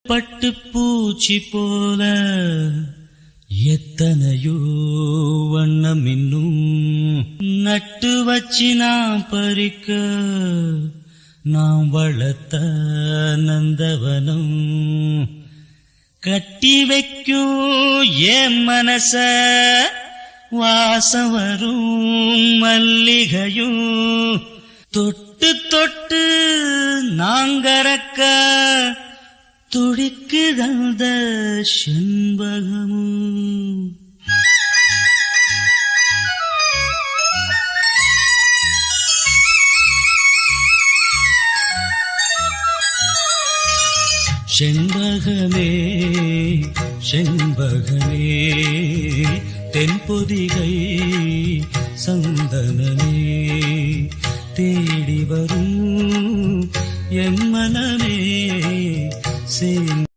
பட்டு பூச்சி போல எத்தனையோ வண்ணம் இன்னும் நட்டு வச்சு நாம் பறிக்க நாம் வளர்த்த நந்தவனம் கட்டி வைக்கும் என் மனச வாசம் வரும் மல்லிகையும் தொட்டு தொட்டு நாங்கறக்க துடிக்குதந்த செண்பகமும் செண்பகமே செண்பகமே தென்பொதிகை சந்தனமே தேடி வரும் என் மனமே